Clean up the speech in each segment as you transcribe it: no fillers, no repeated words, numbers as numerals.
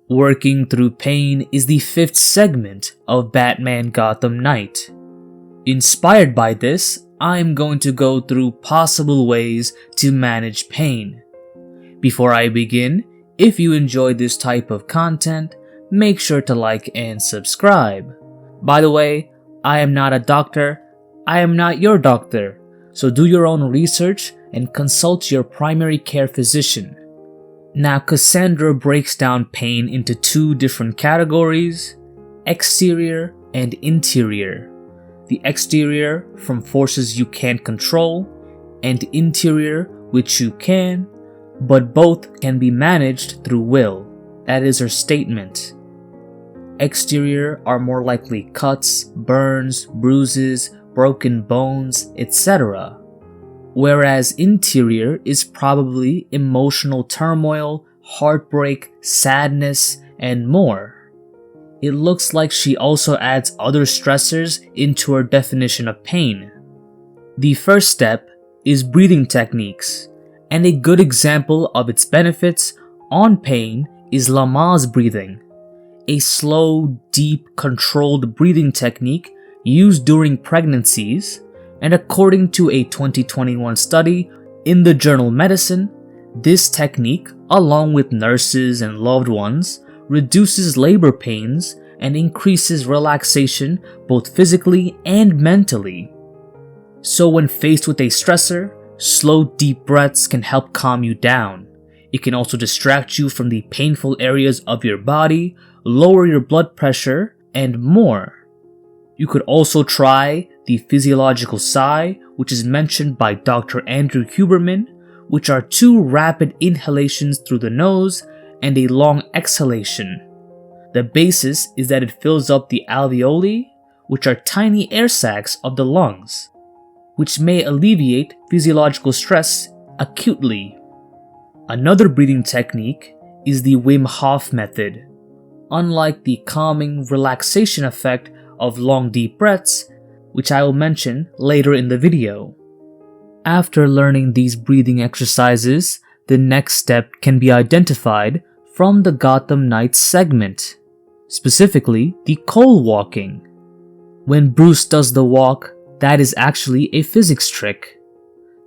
Working through pain is the fifth segment of Batman Gotham Knight. Inspired by this, I'm going to go through possible ways to manage pain. Before I begin, if you enjoy this type of content, make sure to like and subscribe. By the way, I am not a doctor, I am not your doctor, so do your own research and consult your primary care physician. Now, Cassandra breaks down pain into two different categories: exterior and interior. The exterior from forces you can't control, and interior which you can, but both can be managed through will. That is her statement. Exterior are more likely cuts, burns, bruises, broken bones, etc. Whereas interior is probably emotional turmoil, heartbreak, sadness, and more. It looks like she also adds other stressors into her definition of pain. The first step is breathing techniques, and a good example of its benefits on pain is Lamaze breathing, a slow, deep, controlled breathing technique used during pregnancies. And according to a 2021 study in the journal Medicine, this technique, along with nurses and loved ones, reduces labor pains and increases relaxation both physically and mentally. So when faced with a stressor, slow deep breaths can help calm you down. It can also distract you from the painful areas of your body, lower your blood pressure, and more. You could also try the physiological sigh, which is mentioned by Dr. Andrew Huberman, which are two rapid inhalations through the nose and a long exhalation. The basis is that it fills up the alveoli, which are tiny air sacs of the lungs, which may alleviate physiological stress acutely. Another breathing technique is the Wim Hof Method. Unlike the calming relaxation effect of long deep breaths, which I will mention later in the video. After learning these breathing exercises, the next step can be identified from the Gotham Knights segment, specifically the coal walking. When Bruce does the walk, that is actually a physics trick.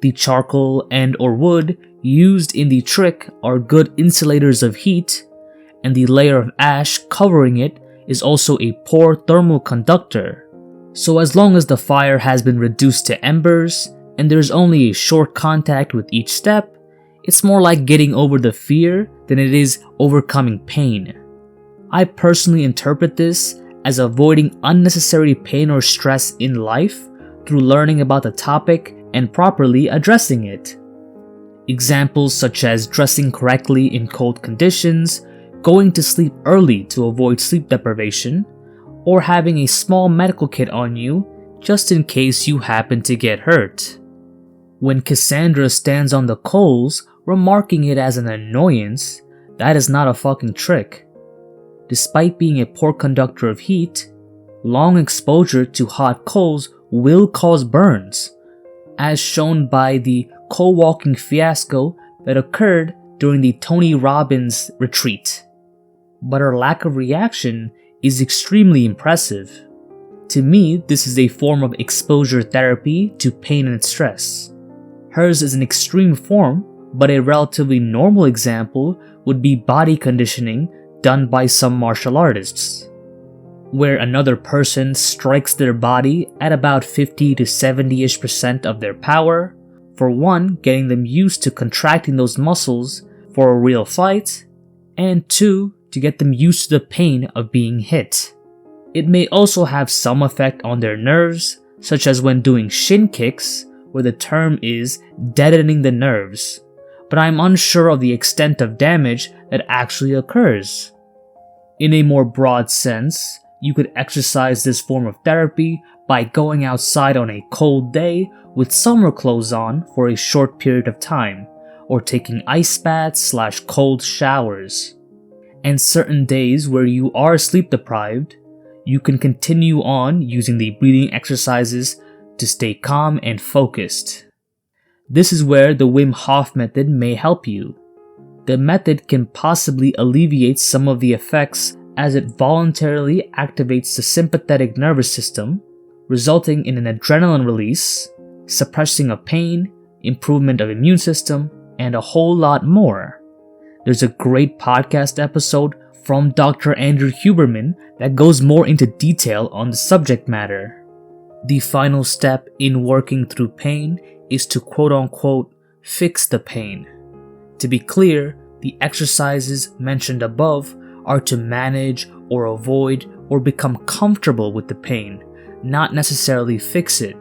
The charcoal and or wood used in the trick are good insulators of heat, and the layer of ash covering it is also a poor thermal conductor. So as long as the fire has been reduced to embers and there's only a short contact with each step, it's more like getting over the fear than it is overcoming pain. I personally interpret this as avoiding unnecessary pain or stress in life through learning about the topic and properly addressing it. Examples such as dressing correctly in cold conditions, going to sleep early to avoid sleep deprivation, or having a small medical kit on you just in case you happen to get hurt. When Cassandra stands on the coals, remarking it as an annoyance, that is not a fucking trick. Despite being a poor conductor of heat, long exposure to hot coals will cause burns, as shown by the coal walking fiasco that occurred during the Tony Robbins retreat. But her lack of reaction is extremely impressive. To me, this is a form of exposure therapy to pain and stress. Hers is an extreme form, but a relatively normal example would be body conditioning done by some martial artists, where another person strikes their body at about 50 to 70% of their power, for one, getting them used to contracting those muscles for a real fight, and two, to get them used to the pain of being hit. It may also have some effect on their nerves, such as when doing shin kicks, where the term is deadening the nerves, but I'm unsure of the extent of damage that actually occurs. In a more broad sense, you could exercise this form of therapy by going outside on a cold day with summer clothes on for a short period of time, or taking ice baths / cold showers. And certain days where you are sleep deprived, you can continue on using the breathing exercises to stay calm and focused. This is where the Wim Hof Method may help you. the method can possibly alleviate some of the effects as it voluntarily activates the sympathetic nervous system, resulting in an adrenaline release, suppressing of pain, improvement of immune system, and a whole lot more. There's a great podcast episode from Dr. Andrew Huberman that goes more into detail on the subject matter. The final step in working through pain is to quote-unquote fix the pain. To be clear, the exercises mentioned above are to manage or avoid or become comfortable with the pain, not necessarily fix it.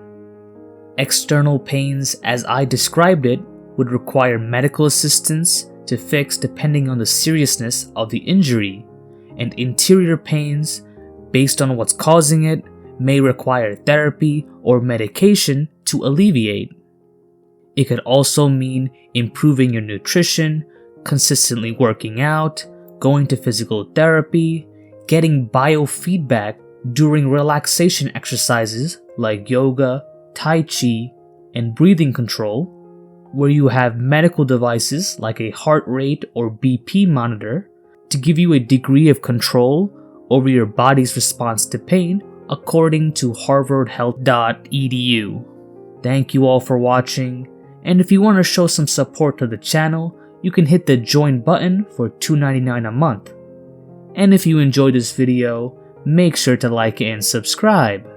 External pains, as I described it, would require medical assistance to fix depending on the seriousness of the injury, and interior pains, based on what's causing it, may require therapy or medication to alleviate. It could also mean improving your nutrition, consistently working out, going to physical therapy, getting biofeedback during relaxation exercises like yoga, tai chi, and breathing control, where you have medical devices like a heart rate or BP monitor to give you a degree of control over your body's response to pain, according to harvardhealth.edu. Thank you all for watching, and if you want to show some support to the channel, you can hit the join button for $2.99 a month. And if you enjoyed this video, make sure to like and subscribe.